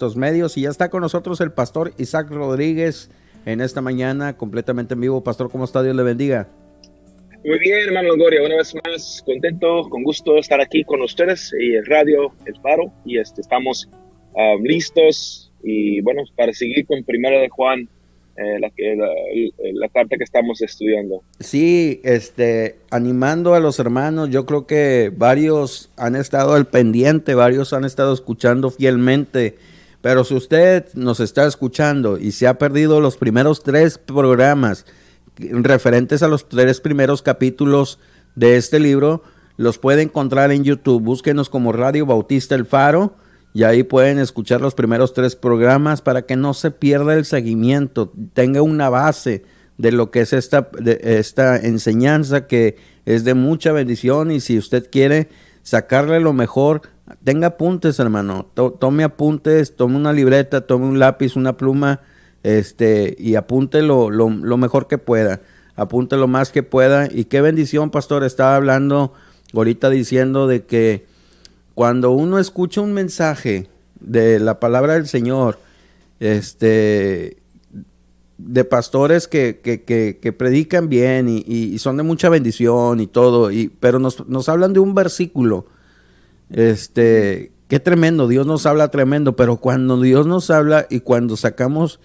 estos medios. Y ya está con nosotros el pastor Isaac Rodríguez en esta mañana, completamente en vivo. Pastor, ¿cómo está? Dios le bendiga. Muy bien, hermano Longoria, una vez más contento, con gusto estar aquí con ustedes y el radio, el Faro, y estamos listos y bueno, para seguir con Primera de Juan, la carta que estamos estudiando. Sí, animando a los hermanos, yo creo que varios han estado al pendiente, varios han estado escuchando fielmente, pero si usted nos está escuchando y se ha perdido los primeros 3 programas referentes a los 3 primeros capítulos de este libro, los puede encontrar en YouTube. Búsquenos como Radio Bautista El Faro y ahí pueden escuchar los primeros 3 programas para que no se pierda el seguimiento, tenga una base de lo que es esta enseñanza, que es de mucha bendición. Y si usted quiere sacarle lo mejor, tenga apuntes, hermano. Tome apuntes, tome una libreta, tome un lápiz, una pluma, y apunte lo mejor que pueda. Apunte lo más que pueda. Y qué bendición, pastor. Estaba hablando ahorita diciendo de que cuando uno escucha un mensaje de la palabra del Señor, de pastores que predican bien y son de mucha bendición y todo, pero nos hablan de un versículo, qué tremendo, Dios nos habla tremendo, pero cuando Dios nos habla y cuando sacamos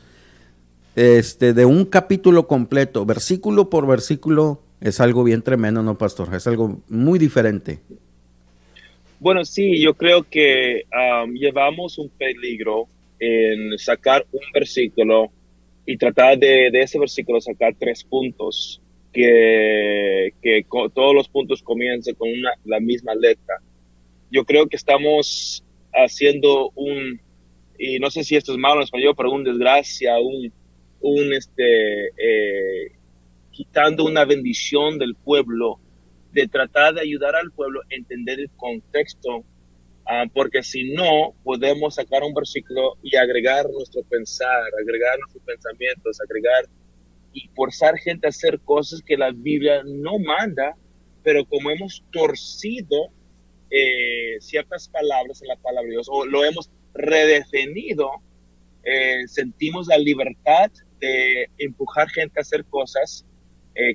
de un capítulo completo, versículo por versículo, es algo bien tremendo, ¿no, pastor? Es algo muy diferente. Bueno, sí, yo creo que llevamos un peligro en sacar un versículo y tratar de ese versículo sacar 3 puntos, que todos los puntos comiencen con la misma letra. Yo creo que estamos haciendo y no sé si esto es malo en español, pero un desgracia, un quitando una bendición del pueblo, de tratar de ayudar al pueblo a entender el contexto, porque si no, podemos sacar un versículo y agregar nuestro pensar, agregar nuestros pensamientos, agregar y forzar gente a hacer cosas que la Biblia no manda, pero como hemos torcido ciertas palabras en la palabra de Dios o lo hemos redefinido, sentimos la libertad de empujar gente a hacer cosas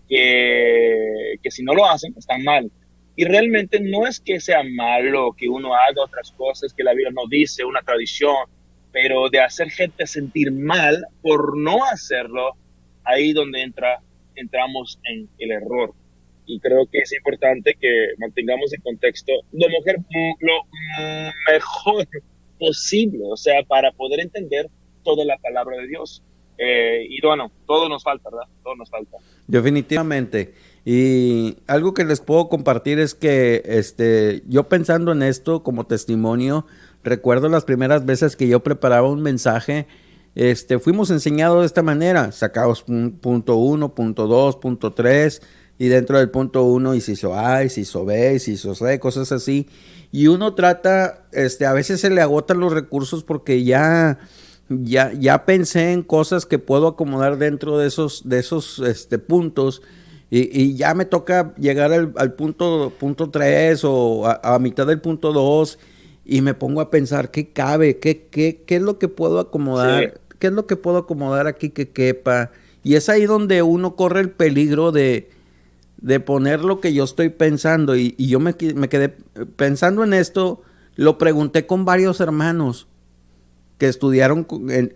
que si no lo hacen están mal. Y realmente no es que sea malo que uno haga otras cosas que la Biblia no dice, una tradición, pero de hacer gente sentir mal por no hacerlo, ahí donde entramos en el error. Y creo que es importante que mantengamos el contexto lo mejor posible, o sea, para poder entender toda la palabra de Dios. Y bueno, todo nos falta, ¿verdad? Todo nos falta. Definitivamente. Y algo que les puedo compartir es que yo pensando en esto como testimonio, recuerdo las primeras veces que yo preparaba un mensaje, fuimos enseñados de esta manera: sacamos un punto 1, punto 2, punto 3, y dentro del punto 1 inciso A, inciso B, inciso C, cosas así. Y uno trata, a veces se le agotan los recursos porque ya pensé en cosas que puedo acomodar dentro de esos puntos, y ya me toca llegar al punto 3 o a mitad del punto 2, y me pongo a pensar qué cabe, qué es lo que puedo Sí, acomodar, qué es lo que puedo acomodar aquí que quepa. Y es ahí donde uno corre el peligro de poner lo que yo estoy pensando. Y yo me quedé pensando en esto, lo pregunté con varios hermanos que estudiaron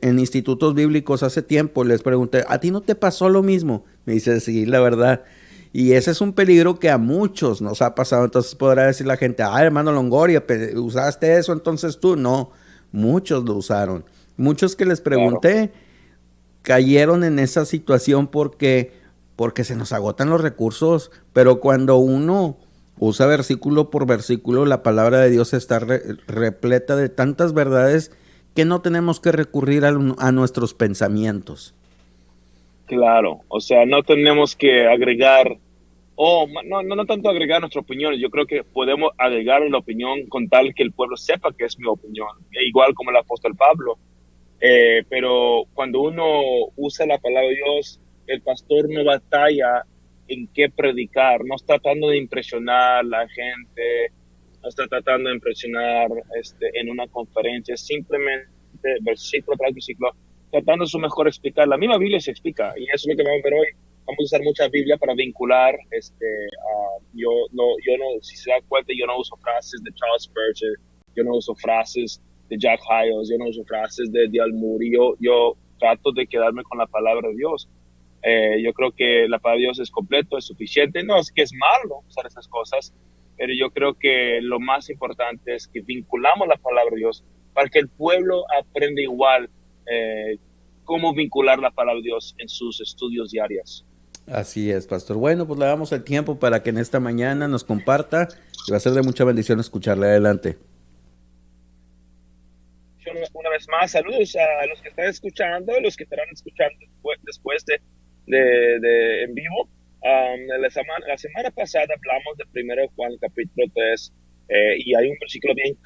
en institutos bíblicos hace tiempo. Les pregunté, ¿a ti no te pasó lo mismo? Me dice, sí, la verdad. Y ese es un peligro que a muchos nos ha pasado. Entonces podrá decir la gente, hermano Longoria, ¿usaste eso entonces tú? No, muchos lo usaron. Muchos que les claro. pregunté cayeron en esa situación porque se nos agotan los recursos. Pero cuando uno usa versículo por versículo, la palabra de Dios está repleta de tantas verdades que no tenemos que recurrir a nuestros pensamientos. Claro, o sea, no tenemos que agregar, no tanto agregar nuestra opinión, yo creo que podemos agregar una opinión con tal que el pueblo sepa que es mi opinión, igual como el apóstol Pablo. Pero cuando uno usa la palabra de Dios, el pastor no batalla en qué predicar, no está tratando de impresionar a la gente, no está tratando de impresionar en una conferencia, simplemente adelante, versículo tras versículo, tratando su mejor explicar. La misma Biblia se explica, y eso es lo que vamos a ver hoy. Vamos a usar mucha Biblia para vincular, yo no, si se da cuenta, yo no uso frases de Charles Spurgeon, yo no uso frases de Jack Hyles, yo no uso frases de Dale Moody, yo trato de quedarme con la palabra de Dios. Yo creo que la palabra de Dios es completo, es suficiente. No es que es malo usar esas cosas, pero yo creo que lo más importante es que vinculamos la palabra de Dios para que el pueblo aprenda igual cómo vincular la palabra de Dios en sus estudios diarios. Así es, pastor. Bueno, pues le damos el tiempo para que en esta mañana nos comparta y va a ser de mucha bendición escucharle. Adelante. Una vez más, saludos a los que están escuchando, los que estarán escuchando después de en vivo. La semana pasada hablamos de 1 Juan capítulo 3 y hay un versículo bien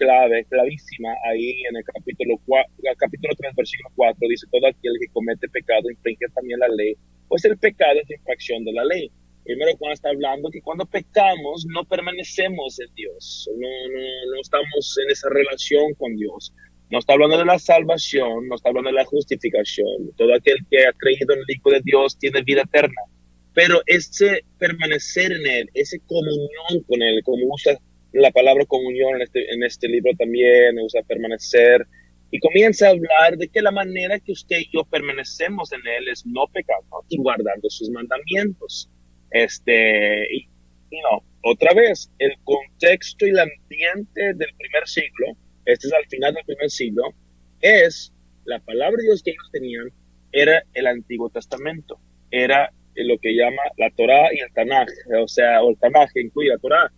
clavísima ahí en el capítulo 3, versículo 4, dice: todo aquel que comete pecado infringe también la ley, pues el pecado es infracción de la ley. 1 Juan está hablando que cuando pecamos no permanecemos en Dios, no estamos en esa relación con Dios. No está hablando de la salvación, no está hablando de la justificación. Todo aquel que ha creído en el Hijo de Dios tiene vida eterna. Pero ese permanecer en Él, esa comunión con Él, como usa la palabra comunión en este libro también, usa permanecer, y comienza a hablar de que la manera que usted y yo permanecemos en Él es no pecando y guardando sus mandamientos. Otra vez, el contexto y el ambiente del primer siglo, este es al final del primer siglo, es la palabra de Dios que ellos tenían, era el Antiguo Testamento, era lo que llama la Torá y el Tanaj, o el Tanaj que incluye la Torá,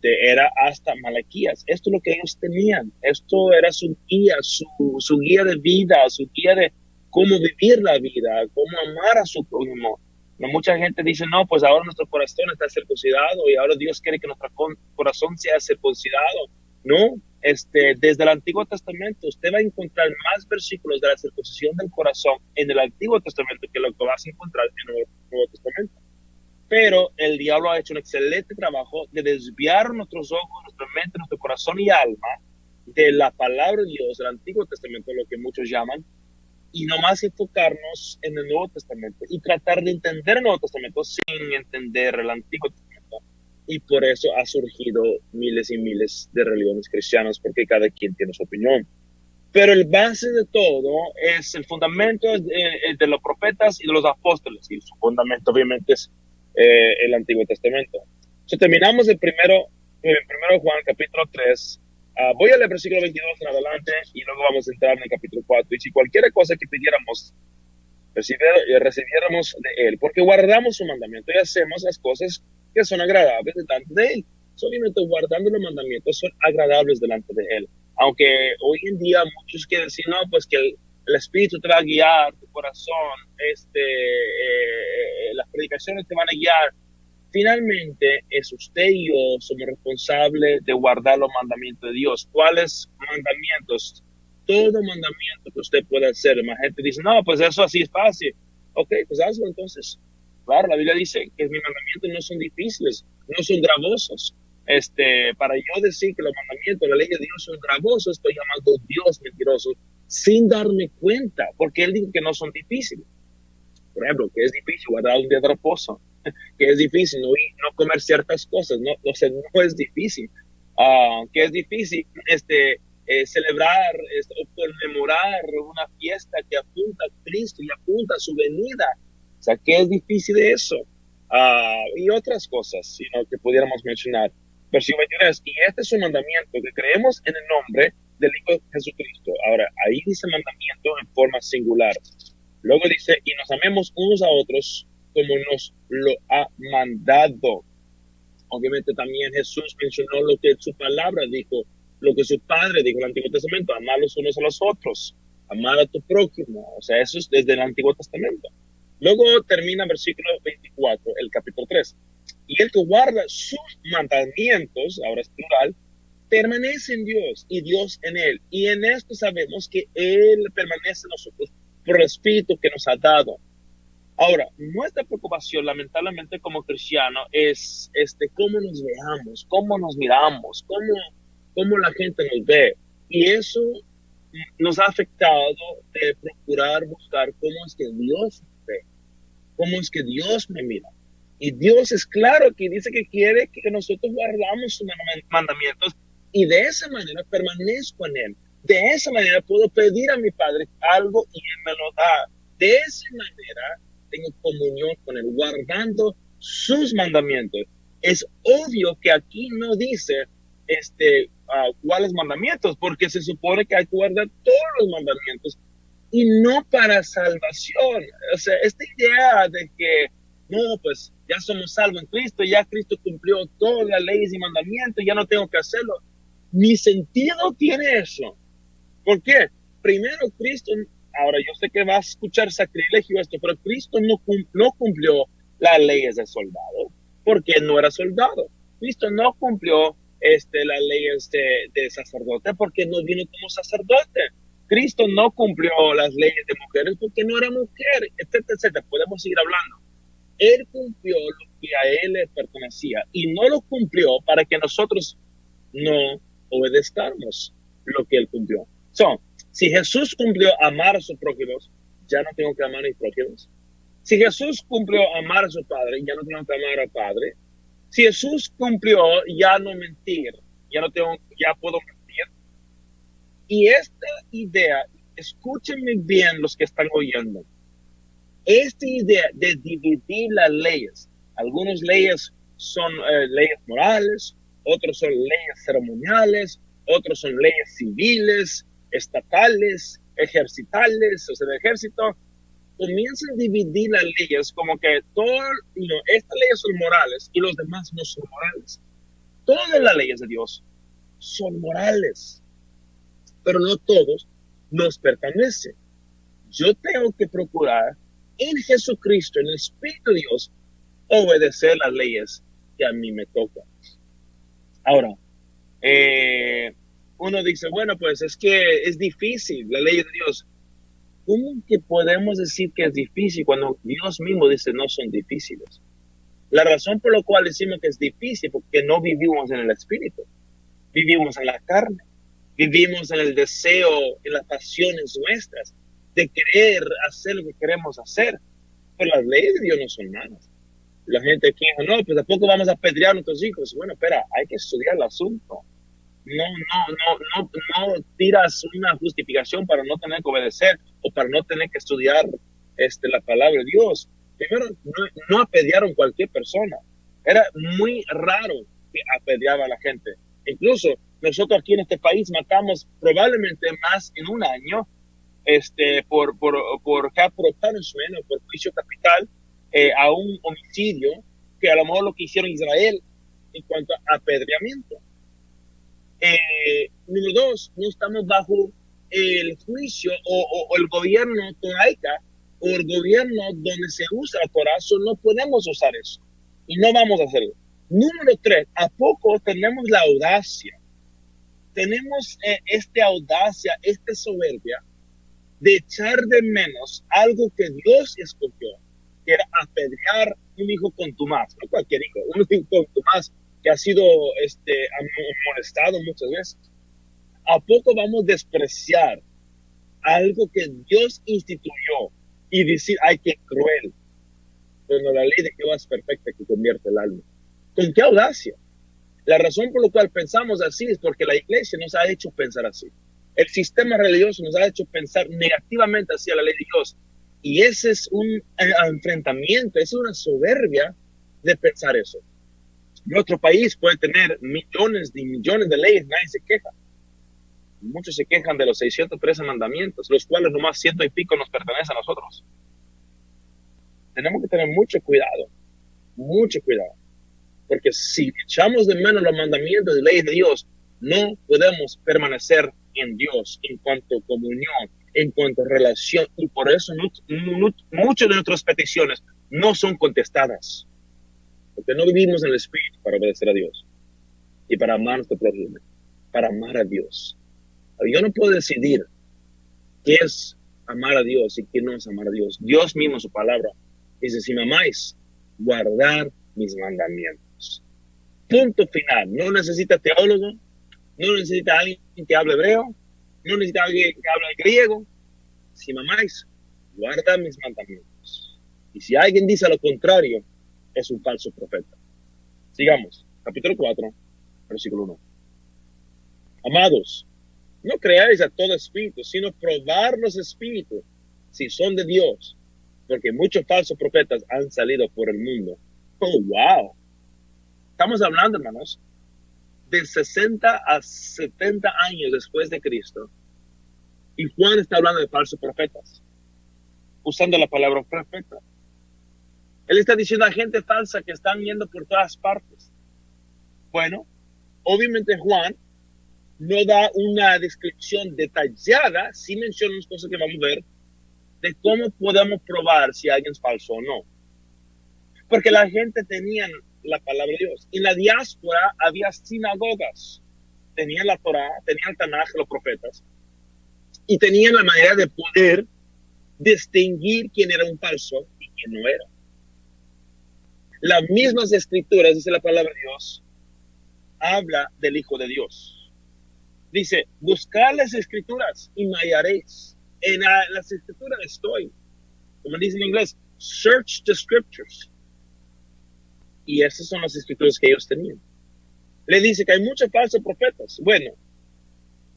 era hasta Malaquías. Esto es lo que ellos tenían, esto era su guía, su guía de vida, su guía de cómo vivir la vida, cómo amar a su prójimo. No, mucha gente dice, no, pues ahora nuestro corazón está circuncidado y ahora Dios quiere que nuestro corazón sea circuncidado. No, desde el Antiguo Testamento usted va a encontrar más versículos de la circuncisión del corazón en el Antiguo Testamento que lo que vas a encontrar en el Nuevo Testamento. Pero el diablo ha hecho un excelente trabajo de desviar nuestros ojos, nuestra mente, nuestro corazón y alma de la palabra de Dios, del Antiguo Testamento, lo que muchos llaman, y nomás enfocarnos en el Nuevo Testamento y tratar de entender el Nuevo Testamento sin entender el Antiguo Testamento. Y por eso ha surgido miles y miles de religiones cristianas, porque cada quien tiene su opinión. Pero el base de todo es el fundamento de los profetas y de los apóstoles, y su fundamento obviamente es el Antiguo Testamento. So, terminamos el primero Juan capítulo 3. Voy a leer versículo 22 en adelante y luego vamos a entrar en el capítulo 4. Y si cualquier cosa que pidiéramos, recibiéramos de Él, porque guardamos su mandamiento y hacemos las cosas que son agradables delante de Él. Obviamente, guardando los mandamientos son agradables delante de Él. Aunque hoy en día muchos quieren decir, no, pues que el Espíritu te va a guiar, tu corazón, las predicaciones te van a guiar. Finalmente, es usted y yo somos responsables de guardar los mandamientos de Dios. ¿Cuáles mandamientos? Todo mandamiento que usted pueda hacer. La gente dice, no, pues eso así es fácil. Ok, pues hazlo entonces. Claro, la Biblia dice que mis mandamientos no son difíciles, no son gravosos. Para yo decir que los mandamientos, la ley de Dios son gravosos, estoy llamando a Dios mentiroso sin darme cuenta, porque Él dice que no son difíciles. Por ejemplo, que es difícil guardar un día de reposo, que es difícil no comer ciertas cosas, no es difícil. Que es difícil celebrar o conmemorar una fiesta que apunta a Cristo y apunta a su venida. O sea, ¿qué es difícil de eso? Y otras cosas, que pudiéramos mencionar. Versículo 23, y este es un mandamiento, que creemos en el nombre del Hijo de Jesucristo. Ahora, ahí dice mandamiento en forma singular. Luego dice, y nos amemos unos a otros como nos lo ha mandado. Obviamente también Jesús mencionó lo que su palabra dijo, lo que su Padre dijo en el Antiguo Testamento, amar los unos a los otros, amar a tu prójimo. O sea, eso es desde el Antiguo Testamento. Luego termina versículo 24, el capítulo 3. Y el que guarda sus mandamientos, ahora es plural, permanece en Dios y Dios en él. Y en esto sabemos que Él permanece en nosotros por el Espíritu que nos ha dado. Ahora, nuestra preocupación, lamentablemente, como cristiano, es cómo nos veamos, cómo nos miramos, cómo la gente nos ve. Y eso nos ha afectado de procurar buscar cómo es que Dios ve, cómo es que Dios me mira. Y Dios es claro que dice que quiere que nosotros guardamos sus mandamientos y de esa manera permanezco en Él. De esa manera puedo pedir a mi Padre algo y Él me lo da. De esa manera tengo comunión con Él, guardando sus mandamientos. Es obvio que aquí no dice cuáles mandamientos, porque se supone que hay que guardar todos los mandamientos y no para salvación. O sea, esta idea de que no, pues ya somos salvos en Cristo, ya Cristo cumplió todas las leyes y mandamientos, ya no tengo que hacerlo. Ni sentido tiene eso. ¿Por qué? Primero, Cristo, ahora yo sé que va a escuchar sacrilegio esto, pero Cristo no cumplió las leyes de soldado, porque no era soldado. Cristo no cumplió las leyes de sacerdote, porque no vino como sacerdote. Cristo no cumplió las leyes de mujeres porque no era mujer, etcétera, etcétera. Podemos seguir hablando. Él cumplió lo que a él le pertenecía y no lo cumplió para que nosotros no obedezcamos lo que él cumplió. Si Jesús cumplió amar a sus prójimos, ya no tengo que amar a mis prójimos. Si Jesús cumplió amar a su padre, ya no tengo que amar al padre. Si Jesús cumplió ya no mentir, ya puedo mentir. Y esta idea, escúchenme bien los que están oyendo, esta idea de dividir las leyes, algunas leyes son leyes morales, otros son leyes ceremoniales, otros son leyes civiles, estatales, ejercitales, o sea, de ejército, comienzan a dividir las leyes como que estas leyes son morales y los demás no son morales. Todas las leyes de Dios son morales, pero no todos nos pertenecen. Yo tengo que procurar en Jesucristo, en el Espíritu de Dios, obedecer las leyes que a mí me tocan. Ahora, uno dice, bueno, pues es que es difícil la ley de Dios. ¿Cómo que podemos decir que es difícil cuando Dios mismo dice no son difíciles? La razón por la cual decimos que es difícil es porque no vivimos en el Espíritu, vivimos en la carne, vivimos en el deseo, en las pasiones nuestras, de querer hacer lo que queremos hacer. Pero las leyes de Dios no son malas. La gente aquí dice, no, pues tampoco vamos a apedrear a nuestros hijos. Bueno, espera, hay que estudiar el asunto. No tiras una justificación para no tener que obedecer o para no tener que estudiar la palabra de Dios. Primero, no apedrearon cualquier persona. Era muy raro que apedreaba a la gente. Incluso nosotros aquí en este país matamos probablemente más en un año por capital punishment o por juicio capital a un homicidio que a lo mejor lo que hicieron Israel en cuanto a apedreamiento. Número dos, no estamos bajo el juicio o el gobierno toraica o el gobierno donde se usa el corazón, no podemos usar eso y no vamos a hacerlo. Número tres, ¿a poco tenemos la audacia? Tenemos esta audacia, esta soberbia de echar de menos algo que Dios escogió, que era apedrear un hijo contumaz, no cualquier hijo, un hijo contumaz que ha sido molestado muchas veces. ¿A poco vamos a despreciar algo que Dios instituyó y decir, ay, qué cruel? Pero la ley de Jehová es perfecta que convierte el alma. ¿Con qué audacia? La razón por la cual pensamos así es porque la iglesia nos ha hecho pensar así. El sistema religioso nos ha hecho pensar negativamente hacia la ley de Dios. Y ese es un enfrentamiento, es una soberbia de pensar eso. Nuestro país puede tener millones y millones de leyes, nadie se queja. Muchos se quejan de los 613 mandamientos, los cuales nomás 100 y pico nos pertenecen a nosotros. Tenemos que tener mucho cuidado, porque si echamos de menos los mandamientos y leyes de Dios, no podemos permanecer en Dios en cuanto a comunión, en cuanto a relación, y por eso muchas de nuestras peticiones no son contestadas, porque no vivimos en el Espíritu para obedecer a Dios y para amar a nuestro prójimo, para amar a Dios. Yo no puedo decidir qué es amar a Dios y qué no es amar a Dios. Dios mismo, su palabra, dice, si me amáis, guardar mis mandamientos. Punto final. No necesita teólogo, no necesita alguien que hable hebreo, No necesita alguien que hable griego. Si mamáis, guarda mis mandamientos. Y si alguien dice lo contrario, es un falso profeta. Sigamos. Capítulo 4, versículo 1. Amados, no creáis a todo espíritu, sino probar los espíritus, si son de Dios, porque muchos falsos profetas han salido por el mundo. Oh, wow. Estamos hablando, hermanos, de 60 a 70 años después de Cristo. Y Juan está hablando de falsos profetas, usando la palabra profeta. Él está diciendo a gente falsa que están yendo por todas partes. Bueno, obviamente Juan no da una descripción detallada, sí menciona unas cosas que vamos a ver, de cómo podemos probar si alguien es falso o no. Porque la gente tenía la palabra de Dios. En la diáspora había sinagogas. Tenían la Torá, tenían el Tanaj, los profetas, y tenían la manera de poder distinguir quién era un falso y quién no era. Las mismas escrituras, dice la palabra de Dios, habla del Hijo de Dios. Dice, buscad las escrituras y me hallaréis. En las escrituras estoy. Como dice en inglés, search the scriptures. Y esas son las escrituras que ellos tenían. Le dice que hay muchos falsos profetas. Bueno,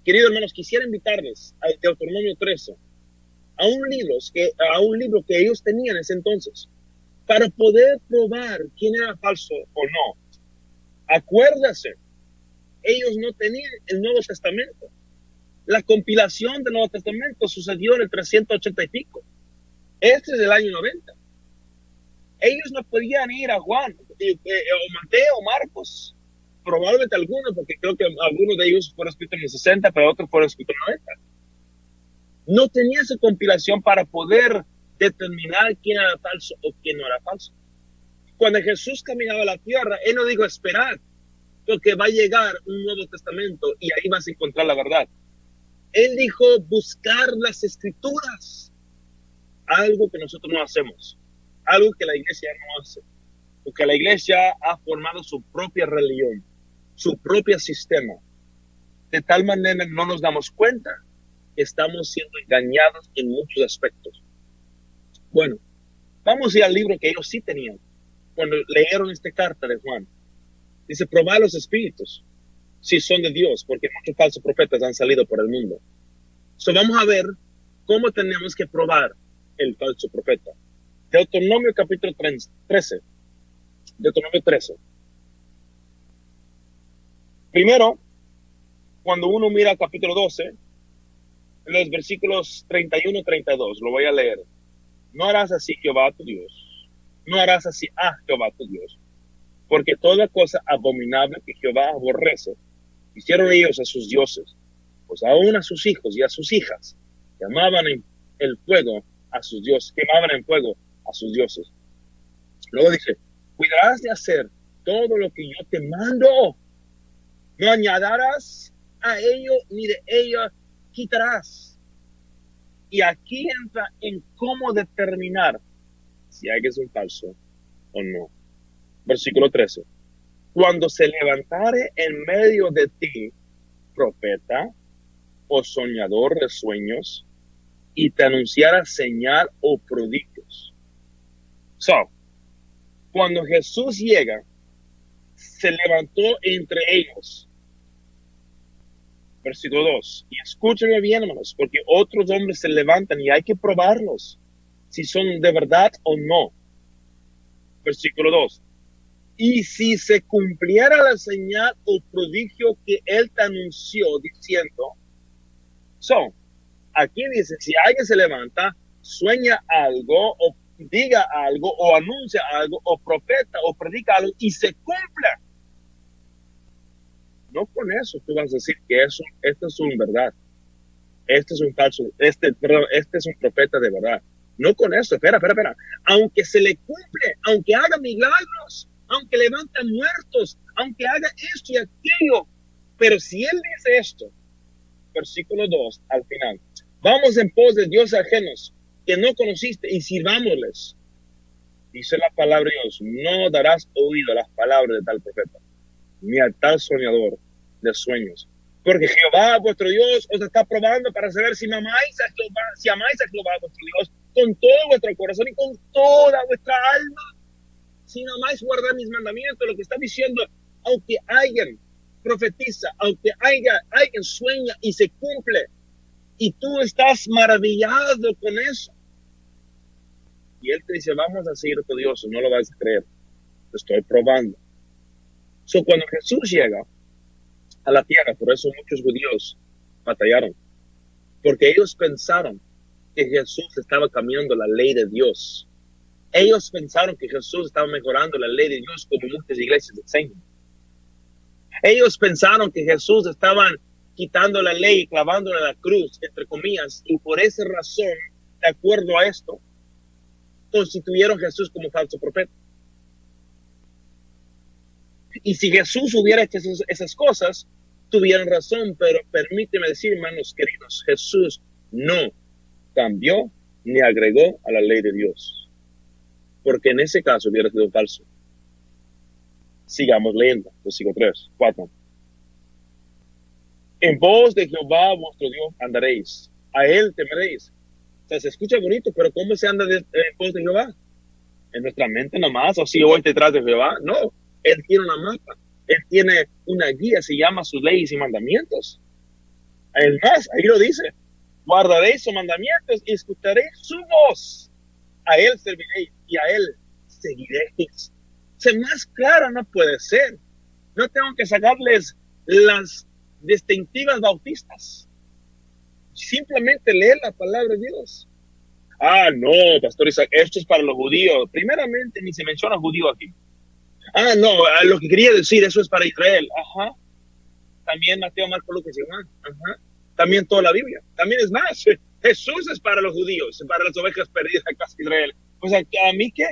queridos hermanos, quisiera invitarles a Deuteronomio 13, a un libro que ellos tenían en ese entonces, para poder probar quién era falso o no. Acuérdase, ellos no tenían el Nuevo Testamento. La compilación del Nuevo Testamento sucedió en el 380 y pico. Este es el año 90. Ellos no podían ir a Juan, o Mateo, o Marcos, probablemente algunos, porque creo que algunos de ellos fueron escritos en el 60, pero otros fueron escritos en el 90. No tenía esa compilación para poder determinar quién era falso o quién no era falso. Cuando Jesús caminaba a la tierra, Él no dijo esperar, porque va a llegar un Nuevo Testamento y ahí vas a encontrar la verdad. Él dijo buscar las escrituras, algo que nosotros no hacemos, algo que la iglesia no hace, porque la iglesia ha formado su propia religión, su propio sistema. De tal manera no nos damos cuenta que estamos siendo engañados en muchos aspectos. Bueno, vamos a ir al libro que ellos sí tenían. Cuando leyeron esta carta de Juan, dice, probad los espíritus, si son de Dios, porque muchos falsos profetas han salido por el mundo. Vamos a ver cómo tenemos que probar el falso profeta. Deuteronomio capítulo 13. Deuteronomio 13. Primero, cuando uno mira el capítulo 12, en los versículos 31 y 32, lo voy a leer. No harás así Jehová tu Dios. No harás así a Jehová tu Dios. Porque toda cosa abominable que Jehová aborrece, hicieron ellos a sus dioses, pues aún a sus hijos y a sus hijas, quemaban en fuego a sus dioses. Luego dice, cuidarás de hacer todo lo que yo te mando. No añadirás a ello ni de ella quitarás. Y aquí entra en cómo determinar si alguien es un falso o no. Versículo 13. Cuando se levantare en medio de ti profeta o soñador de sueños y te anunciara señal o prodigios. Cuando Jesús llega, se levantó entre ellos. Versículo 2. Y escúchenme bien, hermanos, porque otros hombres se levantan y hay que probarlos, si son de verdad o no. Versículo 2. Y si se cumpliera la señal o prodigio que él te anunció, diciendo, aquí dice, si alguien se levanta, sueña algo, o diga algo, o anuncia algo, o profeta, o predica algo, y se cumple. No con eso tú vas a decir que esto es un verdad. Este es un falso, este es un profeta de verdad. No con eso, espera. Aunque se le cumple, aunque haga milagros, aunque levanta muertos, aunque haga esto y aquello, pero si él dice esto, versículo 2 al final, vamos en pos de dioses ajenos que no conociste y sirvámosles. Dice la palabra de Dios, no darás oído a las palabras de tal profeta, ni a tal soñador de sueños, Porque Jehová, vuestro Dios, os está probando para saber si amáis a Jehová, vuestro Dios, con todo vuestro corazón y con toda vuestra alma. Si no amáis guardar mis mandamientos, lo que está diciendo, aunque alguien profetiza, aunque alguien sueña y se cumple, y tú estás maravillado con eso, y él te dice, vamos a seguir a tu Dios, no lo vas a creer, te estoy probando. Cuando Jesús llega a la tierra, por eso muchos judíos batallaron, porque ellos pensaron que Jesús estaba cambiando la ley de Dios. Ellos pensaron que Jesús estaba mejorando la ley de Dios, como muchas iglesias enseñan. Ellos pensaron que Jesús estaba quitando la ley y clavándola en la cruz, entre comillas, y por esa razón, de acuerdo a esto, constituyeron a Jesús como falso profeta. Y si Jesús hubiera hecho esas cosas, tuvieran razón, pero permíteme decir, hermanos queridos, Jesús no cambió ni agregó a la ley de Dios, porque en ese caso hubiera sido falso. Sigamos leyendo, versículo 3, 4. En pos de Jehová vuestro Dios andaréis, a él temeréis. O sea, se escucha bonito, pero ¿cómo se anda en pos de Jehová? ¿En nuestra mente nomás? ¿O si voy detrás de Jehová? No, él tiene una mapa, él tiene una guía, se llama sus leyes y mandamientos. Es más, ahí lo dice, guardaréis sus mandamientos y escucharéis su voz. A él serviréis y a él seguiréis. Más clara no puede ser. No tengo que sacarles las distintivas bautistas. Simplemente leer la palabra de Dios. Ah, no, pastor Isaac, esto es para los judíos. Primeramente, ni se menciona judío aquí. Ah, no, lo que quería decir, eso es para Israel. Ajá. También Mateo, Marcos, Lucas y Juan. Ajá. También toda la Biblia. También es más. Jesús es para los judíos, para las ovejas perdidas de casa de Israel. Pues ¿a mí qué?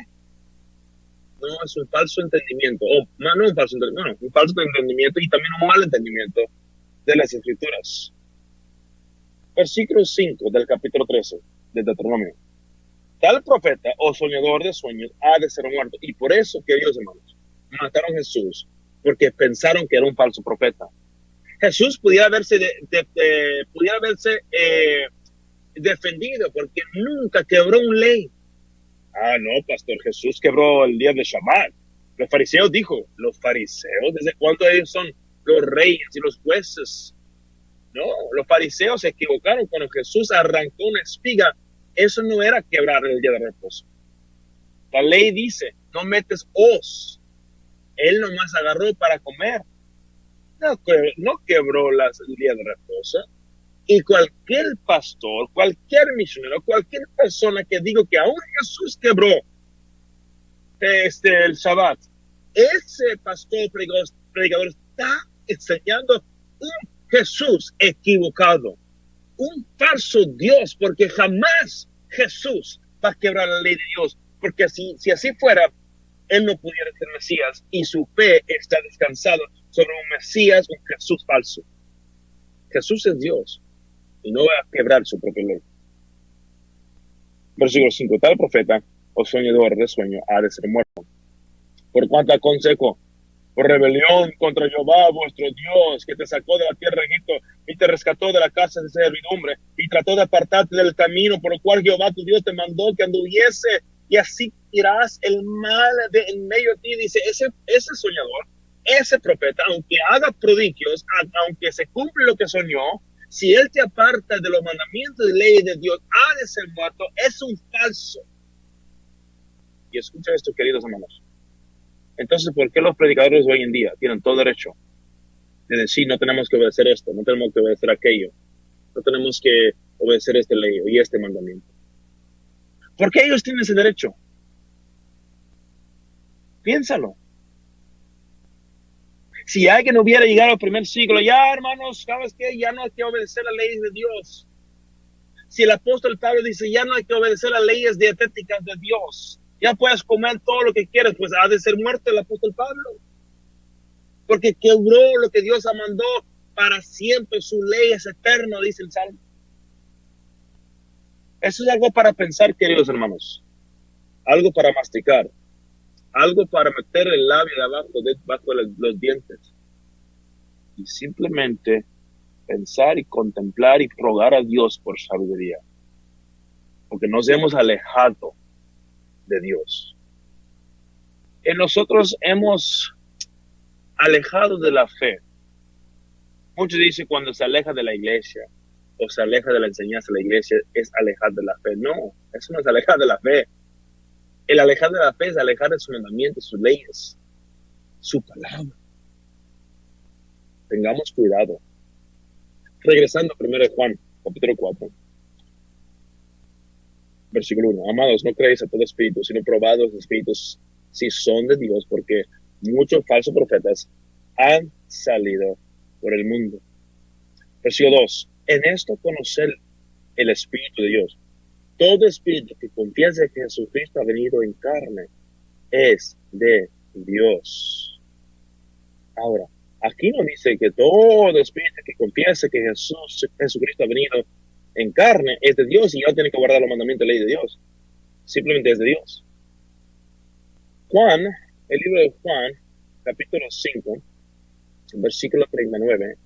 No, es un falso entendimiento. Un falso entendimiento y también un mal entendimiento de las Escrituras. Versículo 5 del capítulo 13 de Deuteronomio. Tal profeta o soñador de sueños ha de ser muerto. Y por eso, queridos hermanos, mataron a Jesús, porque pensaron que era un falso profeta. Jesús pudiera haberse defendido porque nunca quebró una ley. Ah, no, pastor, Jesús quebró el día de Shabbat. Los fariseos ¿desde cuándo ellos son los reyes y los jueces? No, los fariseos se equivocaron cuando Jesús arrancó una espiga. Eso no era quebrar el día de reposo. La ley dice, no metes hoz. Él nomás agarró para comer. No quebró el día de reposo. Y cualquier pastor, cualquier misionero, cualquier persona que diga que aún Jesús quebró el Shabbat, ese pastor predicador está enseñando un Jesús equivocado, un falso Dios, porque jamás Jesús va a quebrar la ley de Dios, porque si así fuera, él no pudiera ser Mesías y su fe está descansada sobre un Mesías, un Jesús falso. Jesús es Dios y no va a quebrar su propia ley. Versículo 5. Tal profeta o soñador de sueño ha de ser muerto. Por cuanto aconsejo, por rebelión contra Jehová vuestro Dios, que te sacó de la tierra de Egipto y te rescató de la casa de servidumbre y trató de apartarte del camino por el cual Jehová tu Dios te mandó que anduviese, y así tirarás el mal de en medio de ti. Dice, ese soñador, ese profeta, aunque haga prodigios, aunque se cumple lo que soñó, si él te aparta de los mandamientos de ley de Dios, ha de ser muerto. Es un falso. Y escucha esto, queridos hermanos. Entonces, ¿por qué los predicadores hoy en día tienen todo derecho de decir no tenemos que obedecer esto, no tenemos que obedecer aquello, no tenemos que obedecer este ley y este mandamiento? ¿Por qué ellos tienen ese derecho? Piénsalo. Si alguien hubiera llegado al primer siglo, ya hermanos, ¿sabes qué? Ya no hay que obedecer las leyes de Dios. Si el apóstol Pablo dice, ya no hay que obedecer las leyes dietéticas de Dios, ya puedes comer todo lo que quieras, pues ha de ser muerto el apóstol Pablo. Porque quebró lo que Dios mandó para siempre, su ley es eterna, dice el Salmo. Eso es algo para pensar, queridos hermanos. Algo para masticar. Algo para meter el labio de abajo, debajo de los dientes. Y simplemente pensar y contemplar y rogar a Dios por sabiduría, porque nos hemos alejado de Dios. Y nosotros hemos alejado de la fe. Muchos dicen cuando se aleja de la iglesia o se aleja de la enseñanza de la iglesia es alejar de la fe. No, eso no es alejar de la fe. El alejar de la fe es alejar de sus mandamientos, sus leyes, su palabra. Tengamos cuidado. Regresando primero a Juan, capítulo 4, versículo 1. Amados, no creéis a todo espíritu, sino probad los espíritus si son de Dios, porque muchos falsos profetas han salido por el mundo. Versículo 2. En esto conocer el Espíritu de Dios. Todo espíritu que confiesa que Jesucristo ha venido en carne es de Dios. Ahora, aquí no dice que todo espíritu que confiesa que Jesucristo ha venido en carne es de Dios y ya tiene que guardar los mandamientos de la ley de Dios. Simplemente es de Dios. Juan, el libro de Juan, capítulo 5, versículo 39,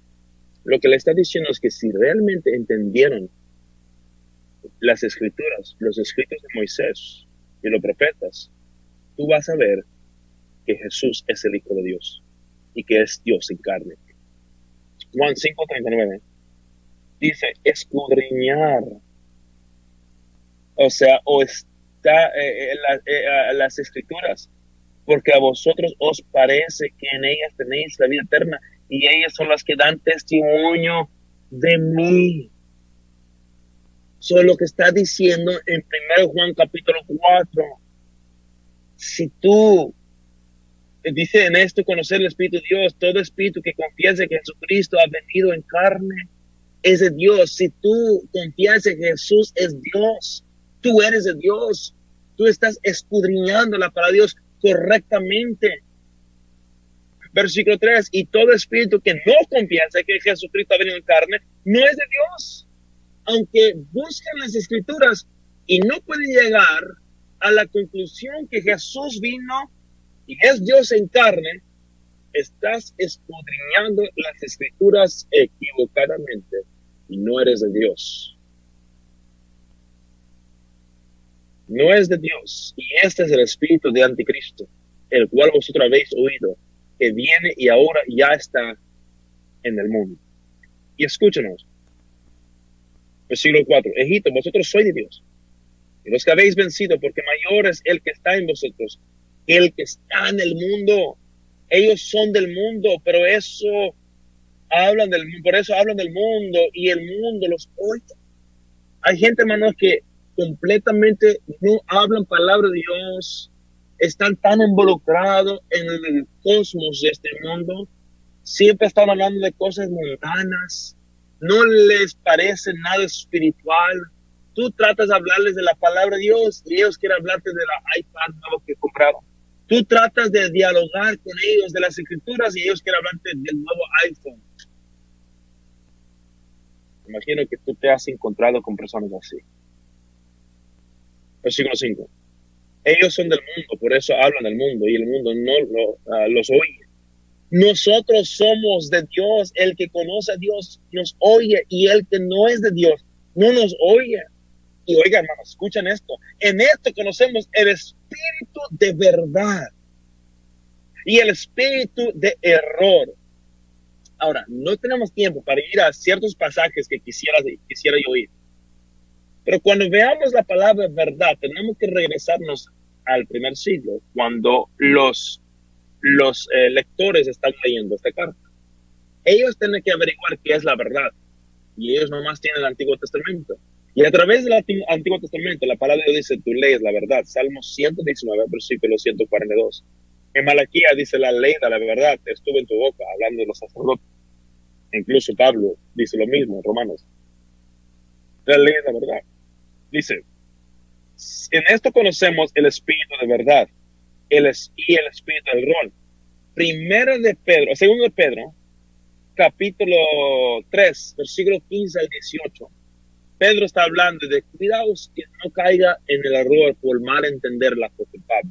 lo que le está diciendo es que si realmente entendieron las escrituras, los escritos de Moisés y los profetas, tú vas a ver que Jesús es el Hijo de Dios y que es Dios en carne. Juan 5:39 dice escudriñar, o sea, o está las escrituras, porque a vosotros os parece que en ellas tenéis la vida eterna y ellas son las que dan testimonio de mí. Eso es lo que está diciendo en 1 Juan capítulo 4. Si tú dice en esto conocer el Espíritu de Dios, todo espíritu que confiese que Jesucristo ha venido en carne es de Dios. Si tú confiesas que Jesús es Dios, tú eres de Dios. Tú estás escudriñando la palabra de Dios correctamente. Versículo 3, y todo espíritu que no confiesa que Jesucristo ha venido en carne no es de Dios. Aunque buscan las escrituras y no pueden llegar a la conclusión que Jesús vino y es Dios en carne, estás escudriñando las escrituras equivocadamente y no eres de Dios. No es de Dios. Y este es el espíritu de anticristo, el cual vosotros habéis oído, que viene y ahora ya está en el mundo. Y escúchenos. Versículo 4. Egipto, vosotros sois de Dios, y los que habéis vencido, porque mayor es el que está en vosotros que el que está en el mundo. Ellos son del mundo, pero por eso hablan del mundo y el mundo los oye. Hay gente, hermanos, que completamente no hablan palabra de Dios, están tan involucrados en el cosmos de este mundo, siempre están hablando de cosas mundanas, no les parece nada espiritual. Tú tratas de hablarles de la palabra de Dios y ellos quieren hablarte de la iPad nuevo que compraron. Tú tratas de dialogar con ellos de las escrituras y ellos quieren hablarte del nuevo iPhone. Imagino que tú te has encontrado con personas así. Versículo 5. Ellos son del mundo, por eso hablan del mundo y el mundo no los oye. Nosotros somos de Dios, el que conoce a Dios nos oye y el que no es de Dios no nos oye. Y oigan, hermanos, escuchen esto. En esto conocemos el espíritu de verdad y el espíritu de error. Ahora, no tenemos tiempo para ir a ciertos pasajes que quisiera yo oír. Pero cuando veamos la palabra verdad, tenemos que regresarnos al primer siglo, cuando los lectores están leyendo esta carta. Ellos tienen que averiguar qué es la verdad. Y ellos nomás tienen el Antiguo Testamento. Y a través del Antiguo Testamento, la palabra de Dios dice, tú lees la verdad. Salmo 119, versículo 142. En Malaquía dice, la ley de la verdad estuvo en tu boca, hablando de los sacerdotes. Incluso Pablo dice lo mismo en Romanos. La ley de la verdad. Dice, en esto conocemos el espíritu de verdad y el espíritu del rol. Segundo de Pedro, capítulo 3, versículo 15 al 18. Pedro está hablando de cuidados que no caiga en el error por mal entender la fe de Pablo.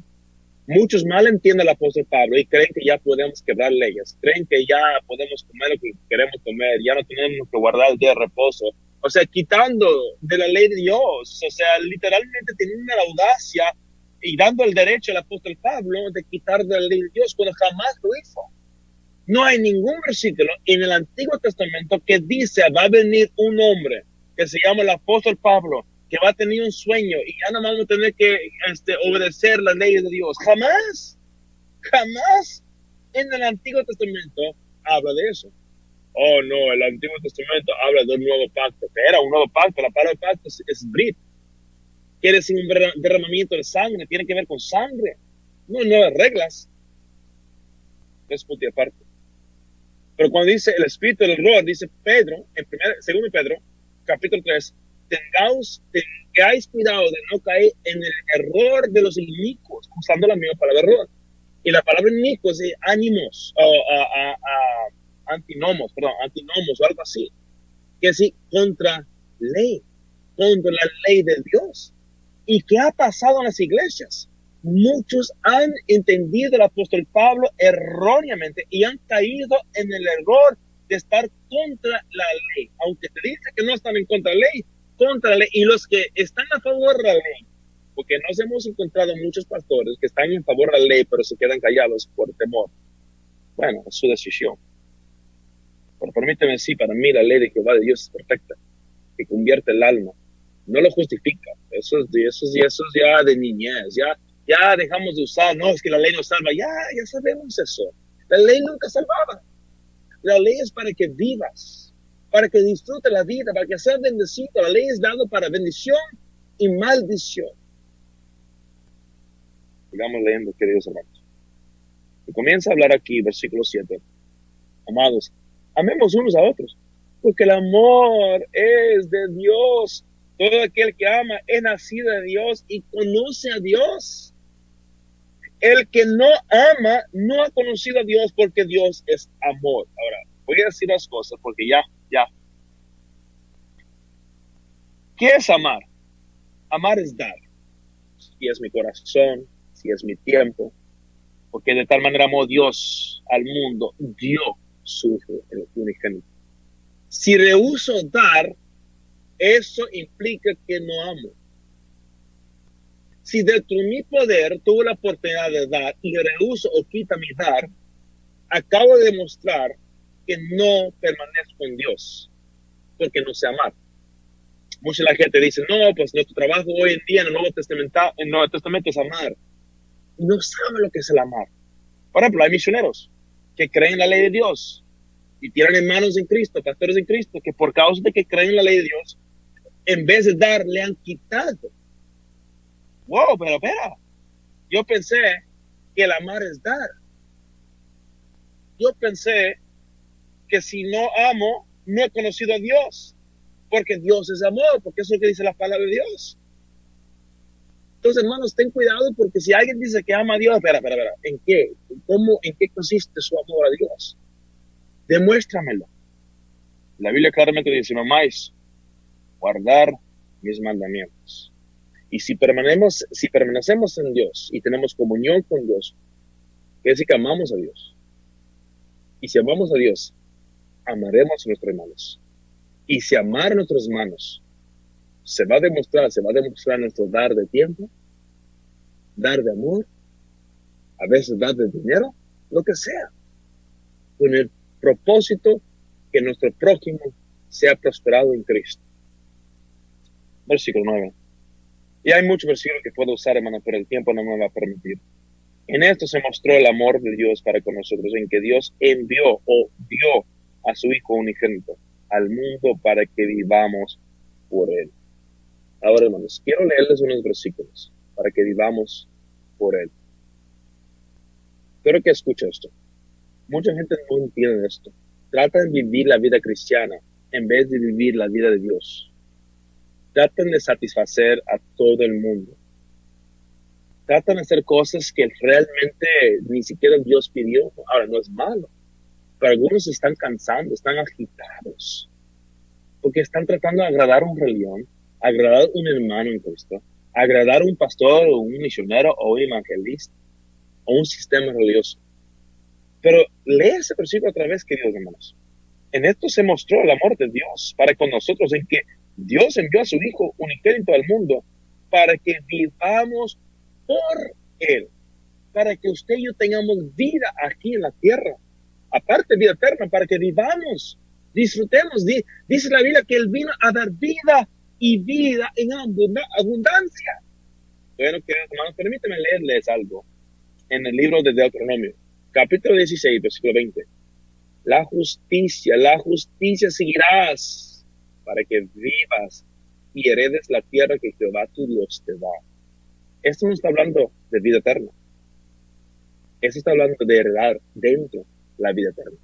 Muchos mal entienden al apóstol Pablo y creen que ya podemos quebrar leyes, creen que ya podemos comer lo que queremos comer, ya no tenemos que guardar el día de reposo. O sea, quitando de la ley de Dios, o sea, literalmente teniendo la audacia y dando el derecho al apóstol Pablo de quitar de la ley de Dios cuando jamás lo hizo. No hay ningún versículo en el Antiguo Testamento que dice va a venir un hombre que se llama el apóstol Pablo, que va a tener un sueño y ya no vamos a tener que obedecer las leyes de Dios. Jamás, jamás en el Antiguo Testamento habla de eso. Oh, no, el Antiguo Testamento habla de un nuevo pacto. Que era un nuevo pacto. La palabra pacto es brit. Quiere decir un derramamiento de sangre. Tiene que ver con sangre. No hay nuevas reglas. Es punto y aparte. Pero cuando dice el espíritu del error, dice Pedro, segundo Pedro, capítulo 3, tengáis cuidado de no caer en el error de los inicuos, usando la misma palabra error. Y la palabra inicuos es ánimos, antinomos o algo así. Que es contra la ley de Dios. ¿Y qué ha pasado en las iglesias? Muchos han entendido al apóstol Pablo erróneamente y han caído en el error de estar contra la ley. Aunque te dice que no están en contra la ley. Y los que están a favor de la ley, porque nos hemos encontrado muchos pastores que están en favor de la ley, pero se quedan callados por temor. Bueno, es su decisión. Pero permíteme decir, para mí la ley de Jehová de Dios es perfecta, que convierte el alma. No lo justifica. Eso es ya de niñez. Ya dejamos de usar, no, es que la ley nos salva. Ya sabemos eso. La ley nunca salvaba. La ley es para que vivas, para que disfrutes la vida, para que seas bendecido. La ley es dado para bendición y maldición. Sigamos leyendo, queridos hermanos. Y comienza a hablar aquí, versículo 7. Amados, amemos unos a otros, porque el amor es de Dios. Todo aquel que ama es nacido de Dios y conoce a Dios. El que no ama no ha conocido a Dios, porque Dios es amor. Ahora, voy a decir las cosas porque ya. ¿Qué es amar? Amar es dar. Si es mi corazón, si es mi tiempo, porque de tal manera amó Dios al mundo, dio su unigénito. Si rehúso dar, eso implica que no amo. Si dentro de mi poder tuve la oportunidad de dar y rehúso o quita mi dar, acabo de demostrar que no permanezco en Dios, porque no sé amar. Mucha la gente dice, no, pues nuestro trabajo hoy en día en el Nuevo Testamento es amar. No saben lo que es el amar. Por ejemplo, hay misioneros que creen en la ley de Dios y tienen hermanos en Cristo, pastores en Cristo, que por causa de que creen en la ley de Dios, en vez de dar, le han quitado. Wow, pero espera. Yo pensé que el amar es dar. Yo pensé que si no amo, no he conocido a Dios. Porque Dios es amor, porque eso es lo que dice la palabra de Dios. Entonces, hermanos, ten cuidado, porque si alguien dice que ama a Dios, espera, ¿en qué? ¿En qué consiste su amor a Dios? Demuéstramelo. La Biblia claramente dice, no más, guardar mis mandamientos. Y si permanecemos en Dios y tenemos comunión con Dios, quiere decir que amamos a Dios. Y si amamos a Dios, amaremos a nuestros hermanos. Y si amar a nuestros hermanos se va a demostrar nuestro dar de tiempo, dar de amor, a veces dar de dinero, lo que sea, con el propósito que nuestro prójimo sea prosperado en Cristo. Versículo 9. Y hay muchos versículos que puedo usar, hermano, pero el tiempo no me va a permitir. En esto se mostró el amor de Dios para con nosotros, en que Dios envió o dio a su Hijo unigénito al mundo para que vivamos por Él. Ahora, hermanos, quiero leerles unos versículos para que vivamos por Él. Quiero que escuche esto. Mucha gente no entiende esto. Tratan de vivir la vida cristiana en vez de vivir la vida de Dios. Tratan de satisfacer a todo el mundo. Tratan de hacer cosas que realmente ni siquiera Dios pidió. Ahora, no es malo. Pero algunos se están cansando, están agitados. Porque están tratando de agradar a un religión, agradar a un hermano en Cristo, agradar a un pastor o un misionero o un evangelista. o un sistema religioso. Pero lee ese versículo otra vez, queridos hermanos. En esto se mostró el amor de Dios para con nosotros, en que Dios envió a su Hijo unigénito al mundo para que vivamos por Él, para que usted y yo tengamos vida aquí en la tierra, aparte vida eterna, para que vivamos, disfrutemos. Dice la Biblia que Él vino a dar vida y vida en abundancia. Bueno, queridos hermanos, permítanme leerles algo en el libro de Deuteronomio, capítulo 16, versículo 20. La justicia seguirás para que vivas y heredes la tierra que Jehová tu Dios te da. Esto no está hablando de vida eterna. Esto está hablando de heredar dentro la vida eterna.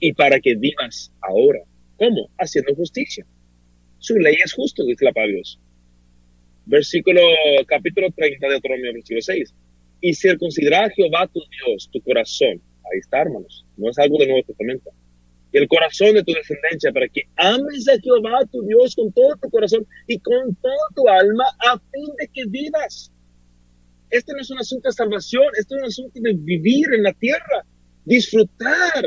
Y para que vivas ahora. ¿Cómo? Haciendo justicia. Su ley es justo, dice la palabra de Dios. Capítulo 30 de Deuteronomio, versículo 6. Y circuncidará Jehová tu Dios tu corazón. Ahí está, hermanos. No es algo del Nuevo Testamento. Y el corazón de tu descendencia, para que ames a Jehová tu Dios con todo tu corazón y con toda tu alma, a fin de que vivas. Este no es un asunto de salvación, este es un asunto de vivir en la tierra, disfrutar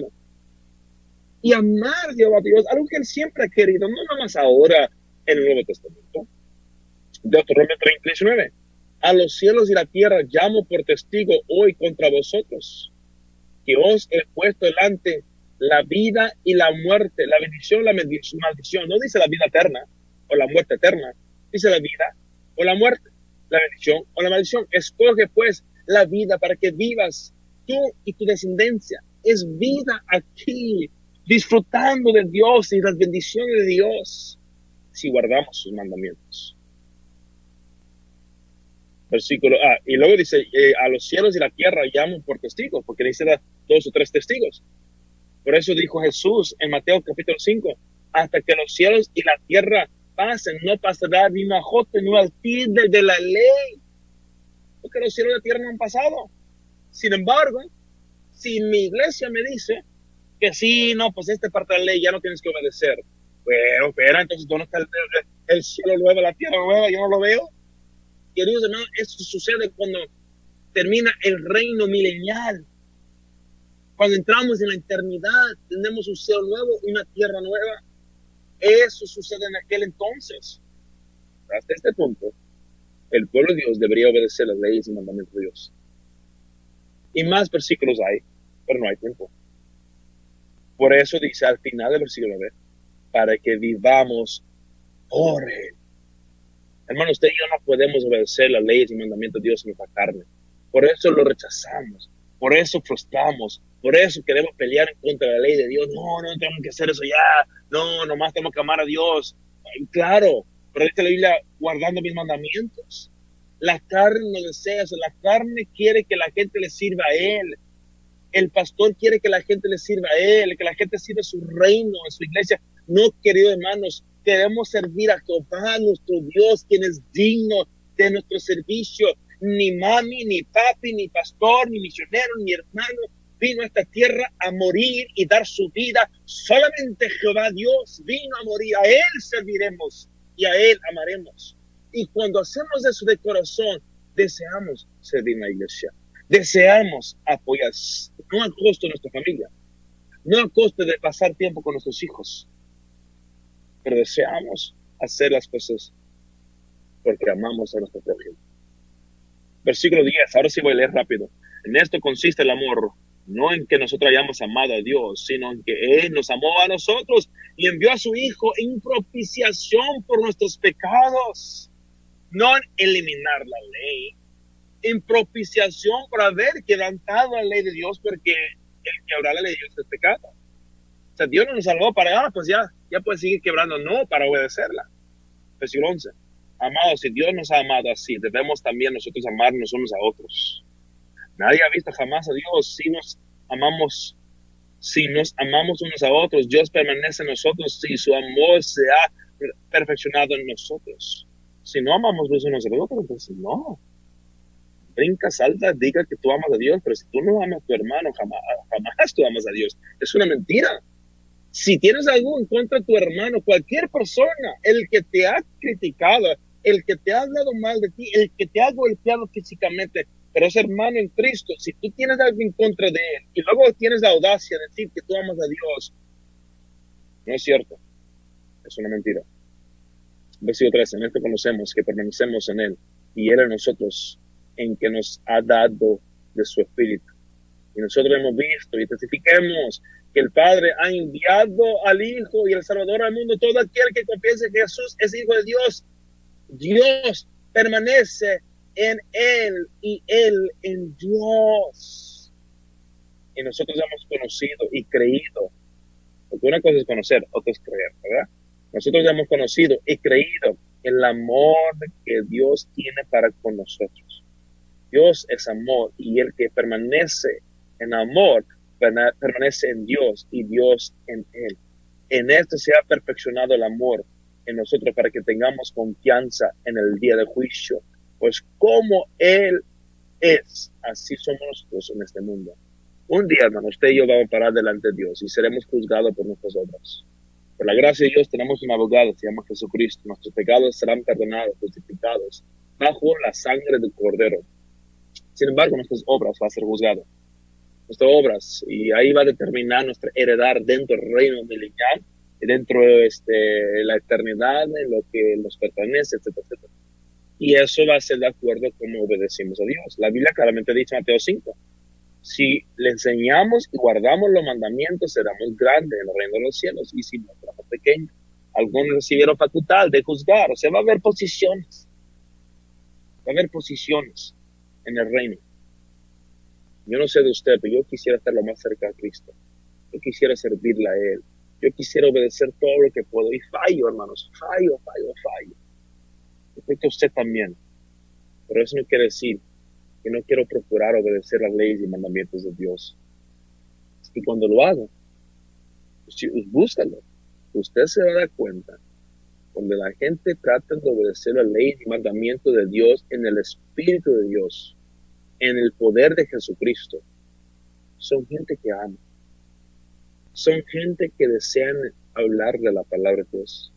y amar a Jehová Dios, algo que Él siempre ha querido, no nada más ahora en el Nuevo Testamento. Deuteronomio 30:19. A los cielos y la tierra llamo por testigo hoy contra vosotros, que os he puesto delante la vida y la muerte, la bendición, la maldición. No dice la vida eterna o la muerte eterna, dice la vida o la muerte, la bendición o la maldición. Escoge pues la vida para que vivas tú y tu descendencia. Es vida aquí, disfrutando de Dios y las bendiciones de Dios, si guardamos sus mandamientos. Versículo y luego dice, a los cielos y la tierra llamo por testigos, porque dice 2 o 3 testigos. Por eso dijo Jesús en Mateo capítulo 5, hasta que los cielos y la tierra pasen, no pasará ni una jota ni una tilde de la ley, porque los cielos y la tierra no han pasado. Sin embargo, si mi iglesia me dice que sí, no, pues esta parte de la ley ya no tienes que obedecer, bueno, espera, entonces ¿dónde está el cielo nuevo, la tierra nueva? Yo no lo veo. Queridos hermanos, esto sucede cuando termina el reino milenial. Cuando entramos en la eternidad, tenemos un cielo nuevo y una tierra nueva. Eso sucede en aquel entonces. Hasta este punto, el pueblo de Dios debería obedecer las leyes y mandamientos de Dios. Y más versículos hay, pero no hay tiempo. Por eso dice al final del versículo 9, para que vivamos por Él. Hermano, usted y yo no podemos obedecer las leyes y mandamientos de Dios en nuestra carne. Por eso lo rechazamos. Por eso frustramos, por eso queremos pelear en contra de la ley de Dios. No tenemos que hacer eso ya. No, nomás tenemos que amar a Dios. Claro, pero dice la Biblia, guardando mis mandamientos. La carne no desea eso. La carne quiere que la gente le sirva a Él. El pastor quiere que la gente le sirva a Él, que la gente sirva a su reino, a su iglesia. No, queridos hermanos, queremos servir a Jehová, nuestro Dios, quien es digno de nuestro servicio. Ni mami, ni papi, ni pastor, ni misionero, ni hermano vino a esta tierra a morir y dar su vida. Solamente Jehová Dios vino a morir. A Él serviremos y a Él amaremos. Y cuando hacemos eso de corazón, deseamos servir en la iglesia. Deseamos apoyar, no a costo de nuestra familia, no a costo de pasar tiempo con nuestros hijos, pero deseamos hacer las cosas porque amamos a nuestro prójimo. Versículo 10, ahora sí voy a leer rápido. En esto consiste el amor, no en que nosotros hayamos amado a Dios, sino en que Él nos amó a nosotros y envió a su Hijo en propiciación por nuestros pecados. No en eliminar la ley, en propiciación por haber quebrantado la ley de Dios, porque el quebrar la ley de Dios es pecado. O sea, Dios no nos salvó para, pues ya puede seguir quebrando, no, para obedecerla. Versículo 11. Amados, si Dios nos ha amado así, debemos también nosotros amarnos unos a otros. Nadie ha visto jamás a Dios. Si nos amamos unos a otros, Dios permanece en nosotros, si su amor se ha perfeccionado en nosotros. Si no amamos los unos a los otros, entonces no. Brinca, salta, diga que tú amas a Dios, pero si tú no amas a tu hermano, jamás tú amas a Dios. Es una mentira. Si tienes algo en contra de tu hermano, cualquier persona, el que te ha criticado, el que te ha hablado mal de ti, el que te ha golpeado físicamente, Pero ese hermano en Cristo, si tú tienes algo en contra de él y luego tienes la audacia de decir que tú amas a Dios, no es cierto, es una mentira. Versículo 13, en esto conocemos que permanecemos en él y él en nosotros, en que nos ha dado de su espíritu. Y nosotros hemos visto y testifiquemos que el Padre ha enviado al Hijo y el Salvador al mundo. Todo aquel que confiese que Jesús es Hijo de Dios, Dios permanece en él y él en Dios. Y nosotros hemos conocido y creído, porque una cosa es conocer, otra es creer, ¿verdad? Nosotros hemos conocido y creído el amor que Dios tiene para con nosotros. Dios es amor y el que permanece en amor permanece en Dios y Dios en él. En esto se ha perfeccionado el amor en nosotros para que tengamos confianza en el día del juicio. Pues como Él es, así somos nosotros en este mundo. Un día, hermano, usted y yo vamos a parar delante de Dios y seremos juzgados por nuestras obras. Por la gracia de Dios tenemos un abogado, se llama Jesucristo. Nuestros pecados serán perdonados, justificados, bajo la sangre del Cordero. Sin embargo, nuestras obras van a ser juzgadas. Nuestras obras, y ahí va a determinar nuestra heredad dentro del reino milenial, dentro de la eternidad, en lo que nos pertenece, etcétera, etcétera. Y eso va a ser de acuerdo a cómo obedecimos a Dios. La Biblia claramente dice en Mateo 5, si le enseñamos y guardamos los mandamientos, seremos grandes en el reino de los cielos, y si no, seremos pequeños. Algunos recibieron facultad de juzgar, o sea, va a haber posiciones en el reino. Yo no sé de usted, pero yo quisiera estar lo más cerca de Cristo. Yo quisiera servirle a Él. Yo quisiera obedecer todo lo que puedo. Y fallo, hermanos. Fallo. Yo creo que usted también. Pero eso no quiere decir que no quiero procurar obedecer las leyes y mandamientos de Dios. Y cuando lo hago, búscalo. Usted se va a dar cuenta. Cuando la gente trata de obedecer las leyes y mandamientos de Dios en el Espíritu de Dios, en el poder de Jesucristo, son gente que ama. Son gente que desean hablar de la palabra de Dios.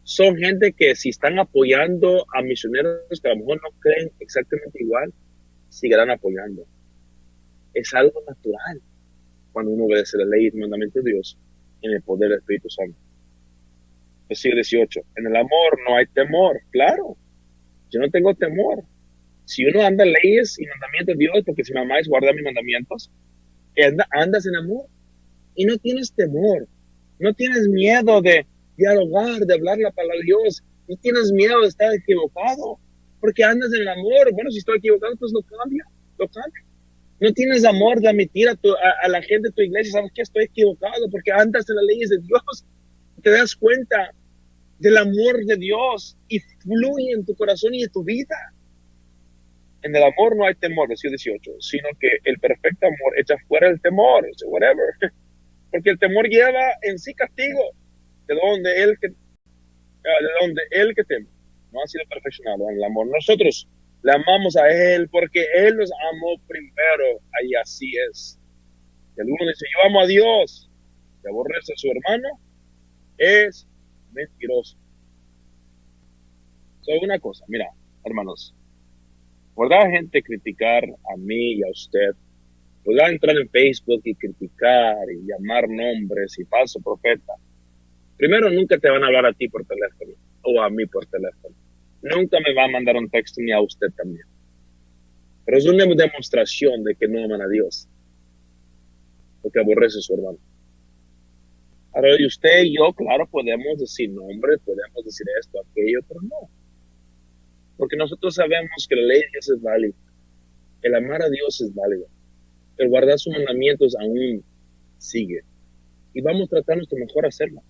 Son gente que si están apoyando a misioneros que a lo mejor no creen exactamente igual, seguirán apoyando. Es algo natural cuando uno obedece la ley y el mandamiento de Dios en el poder del Espíritu Santo. Versículo 18. En el amor no hay temor. Claro, yo no tengo temor. Si uno anda en leyes y mandamientos de Dios, porque si me amáis, guarda mis mandamientos, andas en amor y no tienes temor. No tienes miedo de dialogar, de hablar la palabra de Dios. No tienes miedo de estar equivocado, porque andas en el amor. Bueno, si estoy equivocado, pues lo cambia. No tienes amor de admitir a la gente de tu iglesia, sabes que estoy equivocado, porque andas en las leyes de Dios. Te das cuenta del amor de Dios y fluye en tu corazón y en tu vida. En el amor no hay temor, versículo 18, sino que el perfecto amor echa fuera el temor, whatever. Porque el temor lleva en sí castigo, de donde él que teme no ha sido perfeccionado en el amor. Nosotros le amamos a Él porque Él nos amó primero, y así es. Si alguno dice, yo amo a Dios, y aborrece a su hermano, es mentiroso. Una cosa, mira, hermanos, podrá gente criticar a mí y a usted, podrá entrar en Facebook y criticar y llamar nombres y falso profeta. Primero, nunca te van a hablar a ti por teléfono o a mí por teléfono. Nunca me va a mandar un texto ni a usted también. Pero es una demostración de que no aman a Dios, porque aborrece a su hermano. Ahora, usted y yo, claro, podemos decir nombres, podemos decir esto, aquello, pero no. Porque nosotros sabemos que la ley de Dios es válida. El amar a Dios es válido. El guardar sus mandamientos aún sigue. Y vamos a tratar nuestro mejor hacerlo.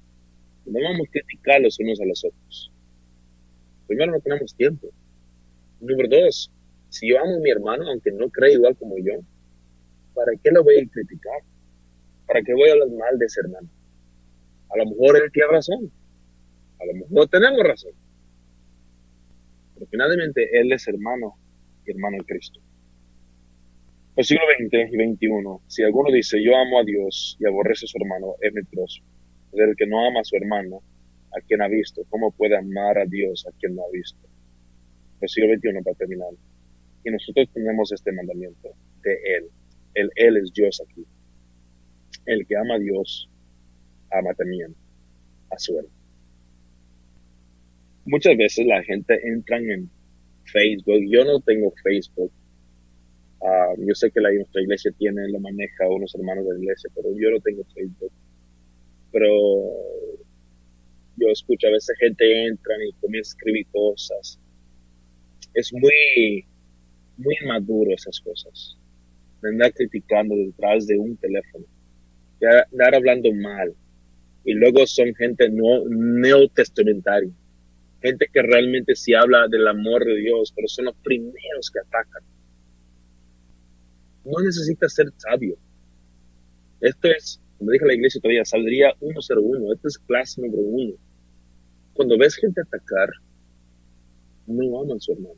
No vamos a criticar los unos a los otros. Primero, no tenemos tiempo. Número 2, si yo amo a mi hermano, aunque no cree igual como yo, ¿para qué lo voy a criticar? ¿Para qué voy a hablar mal de ese hermano? A lo mejor él tiene razón. A lo mejor tenemos razón. Pero finalmente él es hermano y hermano en Cristo. Versículo 20 y 21. Si alguno dice, yo amo a Dios y aborrece a su hermano, es mentiroso. Es el que no ama a su hermano, a quien ha visto. ¿Cómo puede amar a Dios a quien no ha visto? Versículo 21 para terminar. Y nosotros tenemos este mandamiento de Él. Él es Dios aquí. El que ama a Dios, ama también a su hermano. Muchas veces la gente entra en Facebook. Yo no tengo Facebook. Yo sé que nuestra iglesia lo maneja unos hermanos de la iglesia, pero yo no tengo Facebook. Pero yo escucho a veces gente entra y comienza a escribir cosas. Es muy, muy inmaduro esas cosas. De andar criticando detrás de un teléfono. De andar hablando mal. Y luego son gente neotestamentaria. Gente que realmente sí habla del amor de Dios, pero son los primeros que atacan. No necesitas ser sabio. Esto es, como dije la iglesia todavía, saldría 101. Esto es clase número 1. Cuando ves gente atacar, no aman a su hermano.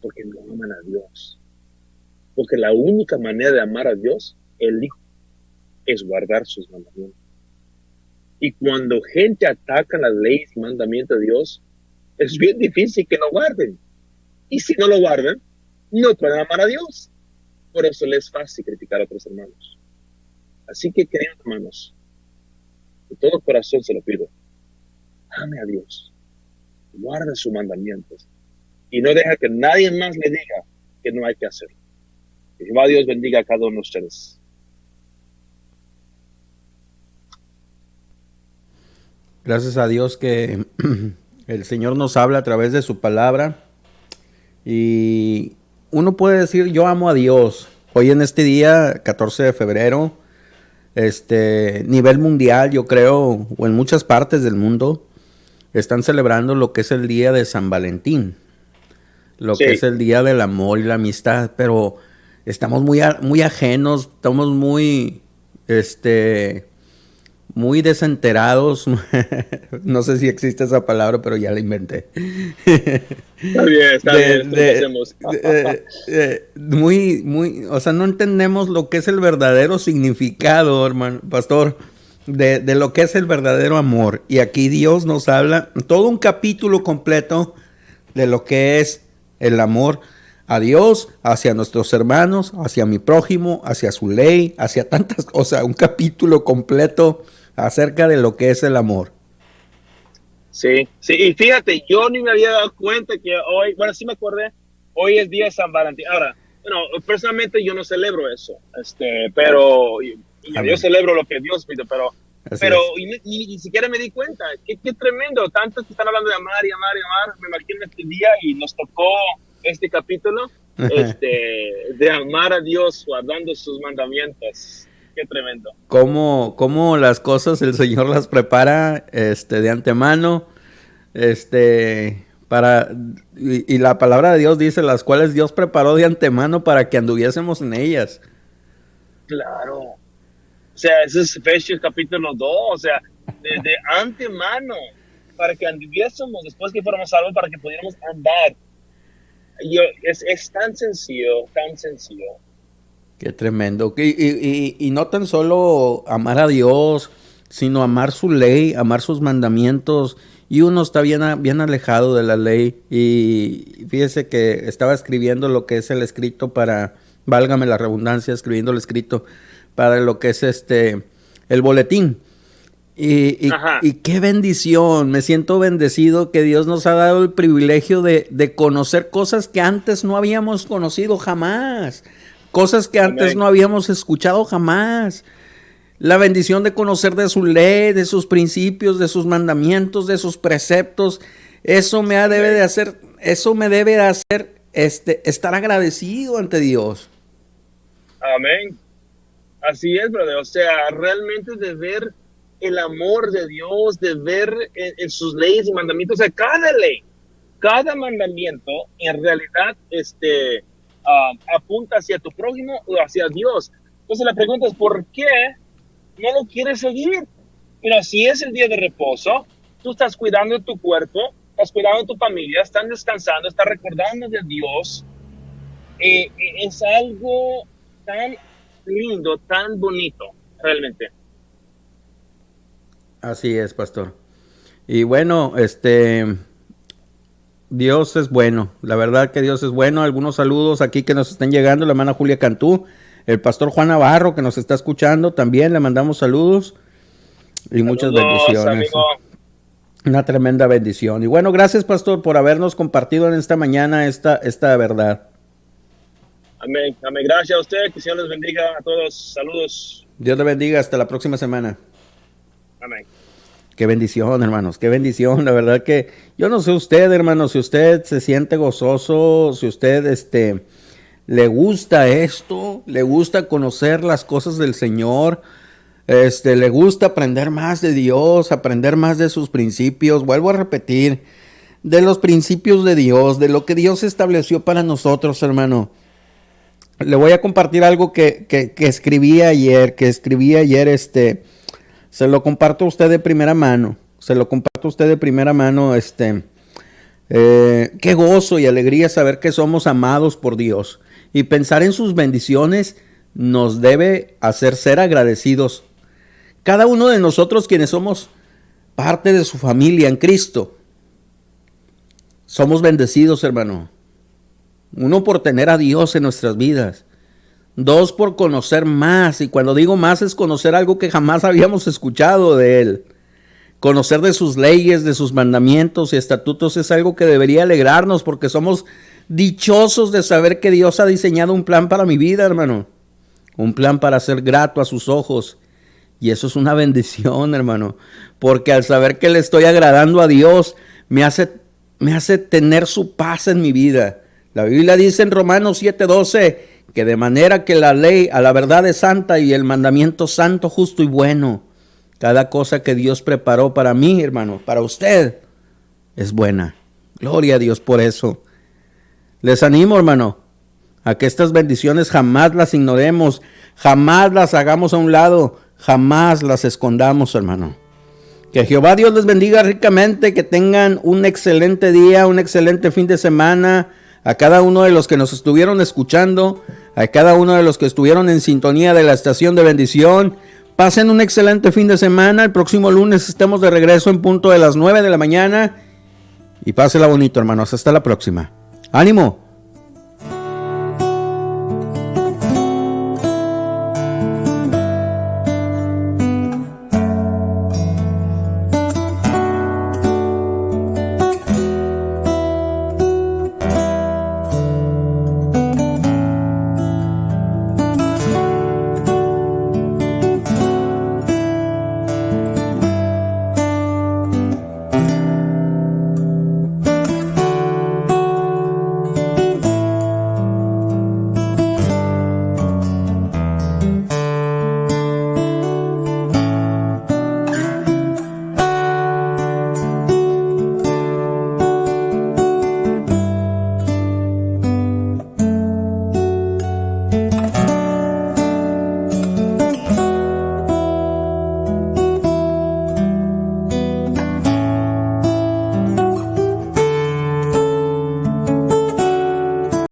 Porque no aman a Dios. Porque la única manera de amar a Dios, el Hijo, es guardar sus mandamientos. Y cuando gente ataca las leyes y mandamientos de Dios, es bien difícil que lo guarden. Y si no lo guardan, no pueden amar a Dios. Por eso les es fácil criticar a otros hermanos. Así que, queridos hermanos, de todo corazón se lo pido. Ame a Dios. Guarda sus mandamientos. Y no deja que nadie más le diga que no hay que hacerlo. Que Jehová Dios bendiga a cada uno de ustedes. Gracias a Dios que el Señor nos habla a través de su palabra. Y uno puede decir, yo amo a Dios. Hoy en este día, 14 de febrero, nivel mundial, yo creo, o en muchas partes del mundo, están celebrando lo que es el día de San Valentín. Lo que es el día del amor y la amistad. Pero estamos muy ajenos, estamos muy desenterados. No sé si existe esa palabra, pero ya la inventé. Está bien, o sea, no entendemos lo que es el verdadero significado, hermano, pastor, de lo que es el verdadero amor. Y aquí Dios nos habla todo un capítulo completo de lo que es el amor a Dios, hacia nuestros hermanos, hacia mi prójimo, hacia su ley, hacia tantas cosas. Un capítulo completo acerca de lo que es el amor. Sí, y fíjate, yo ni me había dado cuenta que hoy, bueno, sí me acordé, hoy es día de San Valentín. Ahora, personalmente yo no celebro eso, pero yo celebro lo que Dios pide, pero ni siquiera me di cuenta. Qué tremendo, tantos que están hablando de amar y amar y amar. Me imagino este día y nos tocó este capítulo, de amar a Dios guardando sus mandamientos. Qué tremendo. Cómo las cosas el Señor las prepara de antemano, y la palabra de Dios dice, las cuales Dios preparó de antemano para que anduviésemos en ellas. Claro. O sea, ese es Efesios capítulo 2, o sea, de antemano, para que anduviésemos, después que fuéramos salvos, para que pudiéramos andar. Es tan sencillo, tan sencillo. Qué tremendo. Y no tan solo amar a Dios, sino amar su ley, amar sus mandamientos. Y uno está bien alejado de la ley. Y fíjese que estaba escribiendo lo que es el escrito para, válgame la redundancia, escribiendo el escrito para lo que es el boletín. Y qué bendición, me siento bendecido que Dios nos ha dado el privilegio de conocer cosas que antes no habíamos conocido jamás. Cosas que antes no habíamos escuchado jamás. La bendición de conocer de su ley, de sus principios, de sus mandamientos, de sus preceptos. Eso me debe de hacer estar agradecido ante Dios. Amén. Así es, brother. O sea, realmente de ver el amor de Dios, de ver en sus leyes y mandamientos, o sea, cada ley, cada mandamiento, en realidad, apunta hacia tu prójimo o hacia Dios. Entonces la pregunta es, ¿por qué no lo quieres seguir? Mira, si es el día de reposo, tú estás cuidando de tu cuerpo, estás cuidando de tu familia, estás descansando, estás recordando de Dios. Es algo tan lindo, tan bonito, realmente. Así es, pastor. Y bueno, Dios es bueno, la verdad que Dios es bueno. Algunos saludos aquí que nos están llegando, la hermana Julia Cantú, el pastor Juan Navarro que nos está escuchando, también le mandamos saludos y muchas bendiciones. Amigo. Una tremenda bendición. Y bueno, gracias, pastor, por habernos compartido en esta mañana esta verdad. Amén, amén. Gracias a usted, que Dios les bendiga a todos. Saludos. Dios le bendiga, hasta la próxima semana. Amén. Qué bendición, hermanos, qué bendición. La verdad que yo no sé usted, hermano, si usted se siente gozoso, si usted le gusta esto, le gusta conocer las cosas del Señor, le gusta aprender más de Dios, aprender más de sus principios. Vuelvo a repetir, de los principios de Dios, de lo que Dios estableció para nosotros, hermano. Le voy a compartir algo que escribí ayer, se lo comparto a usted de primera mano. Qué gozo y alegría saber que somos amados por Dios. Y pensar en sus bendiciones nos debe hacer ser agradecidos. Cada uno de nosotros quienes somos parte de su familia en Cristo, somos bendecidos, hermano. 1, por tener a Dios en nuestras vidas. 2, por conocer más. Y cuando digo más es conocer algo que jamás habíamos escuchado de Él. Conocer de sus leyes, de sus mandamientos y estatutos es algo que debería alegrarnos, porque somos dichosos de saber que Dios ha diseñado un plan para mi vida, hermano. Un plan para ser grato a sus ojos. Y eso es una bendición, hermano. Porque al saber que le estoy agradando a Dios, me hace tener su paz en mi vida. La Biblia dice en Romanos 7:12 que de manera que la ley a la verdad es santa y el mandamiento santo, justo y bueno. Cada cosa que Dios preparó para mí, hermano, para usted, es buena. Gloria a Dios por eso. Les animo, hermano, a que estas bendiciones jamás las ignoremos, jamás las hagamos a un lado, jamás las escondamos, hermano. Que Jehová Dios les bendiga ricamente, que tengan un excelente día, un excelente fin de semana. A cada uno de los que nos estuvieron escuchando, a cada uno de los que estuvieron en sintonía de la estación de bendición, pasen un excelente fin de semana. El próximo lunes estemos de regreso en punto de las 9 de la mañana. Y pásela bonito, hermanos. Hasta la próxima. ¡Ánimo!